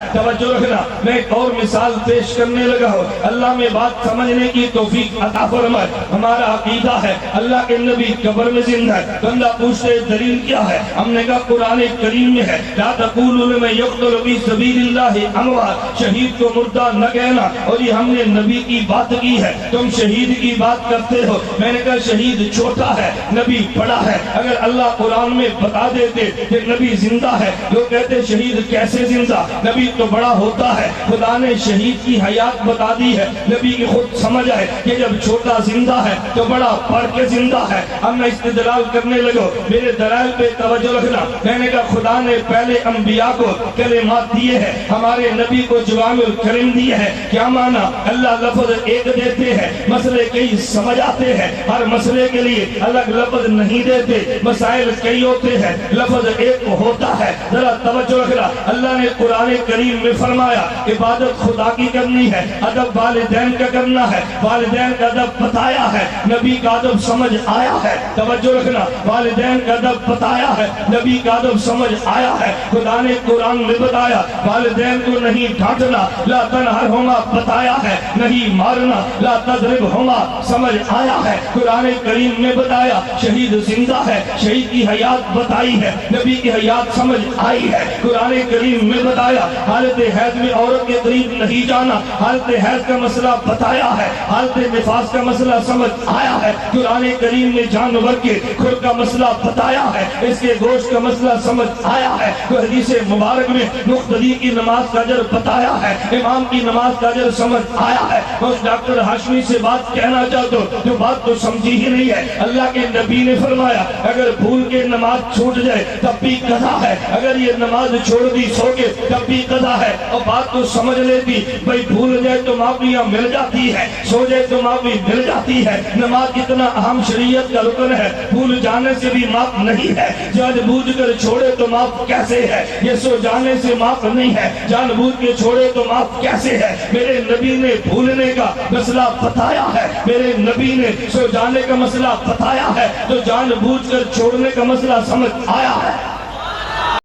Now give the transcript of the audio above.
توجہ رکھنا، میں ایک اور مثال پیش کرنے لگا ہوں، اللہ میں بات سمجھنے کی توفیق عطا فرمائے۔ ہمارا عقیدہ ہے اللہ کے نبی قبر میں زندہ ہے۔ بندہ پوچھتے دلیل کیا ہے؟ ہم نے کہا قرآن کریم میں ہے، لا تقولوا لمن يقتل في سبيل الله اموات، شہید کو مردہ نہ کہنا۔ اور یہ ہم نے نبی کی بات کی ہے، تم شہید کی بات کرتے ہو۔ میں نے کہا شہید چھوٹا ہے، نبی بڑا ہے۔ اگر اللہ قرآن میں بتا دیتے کہ نبی زندہ ہے، لوگ کہتے شہید کیسے زندہ؟ نبی تو بڑا ہوتا ہے۔ خدا نے شہید کی حیات بتا دی ہے، نبی کی خود سمجھ آئے کہ جب چھوٹا زندہ ہے تو بڑا بڑھ کے زندہ ہے۔ اب میں استدلال کرنے لگا، میرے دلائل پہ توجہ رکھنا۔ میں نے کہا خدا نے پہلے انبیاء کو کلمات دیے ہیں، ہمارے نبی کو جوامع الکلم دیے ہیں۔ کیا معنی؟ اللہ لفظ ایک دیتے ہیں، مسئلے کئی سمجھ آتے ہیں، ہر مسئلے کے لیے الگ لفظ نہیں دیتے، مسائل کئی ہوتے ہیں، لفظ ایک ہوتا ہے۔ ذرا توجہ رکھنا، اللہ نے قرآن کریم میں فرمایا عبادت خدا کی کرنی ہے، ادب والدین کا کرنا ہے، والدین کا ادب بتایا ہے، نبی کا ادب سمجھ آیا ہے۔ توجہ رکھنا، والدین کا ادب بتایا ہے، نبی کا ادب سمجھ آیا ہے۔ خدا نے قرآن میں بتایا والدین کو نہیں ڈانٹنا، لا تنہرہما بتایا ہے، نہیں مارنا، لا تضربہما سمجھ آیا ہے۔ قرآن کریم میں بتایا شہید زندہ ہے، شہید کی حیات بتائی ہے، نبی کی حیات سمجھ آئی ہے۔ قرآن کریم میں بتایا حالت حیض میں عورت کے قریب نہیں جانا، حالت حیض کا مسئلہ بتایا ہے، حالت نفاس کا مسئلہ سمجھ آیا ہے۔ قرآن کریم نے جانور کے کھر کا مسئلہ بتایا ہے، اس کے گوشت کا مسئلہ سمجھ آیا ہے۔ تو حدیث مبارک میں مقتدی کی نماز کا اجر بتایا ہے، امام کی نماز کا اجر سمجھ آیا ہے۔ میں اس ڈاکٹر ہاشمی سے بات کہنا چاہتا ہوں جو بات تو سمجھی ہی نہیں ہے۔ اللہ کے نبی نے فرمایا اگر بھول کے نماز چھوٹ جائے تب بھی قضا ہے، اگر یہ نماز چھوڑ دی سو کے تب بھی قضا ہے۔ اور بات تو سمجھ لیتی، بھئی بھول جائے تو معافیاں مل جاتی ہے، سو جائے تو معافی مل جاتی ہے۔ نماز کتنا اہم شریعت کا رکن ہے، بھول جانے سے بھی معاف نہیں ہے، جان بوجھ کر چھوڑے تو معاف کیسے ہے؟ یہ سو جانے سے معاف نہیں ہے، جان بوجھ کے چھوڑے تو معاف کیسے ہے؟ میرے نبی نے بھولنے کا مسئلہ بتایا ہے، میرے نبی نے سو جانے کا مسئلہ بتایا ہے، تو جان بوجھ کر چھوڑنے کا مسئلہ سمجھ آیا ہے۔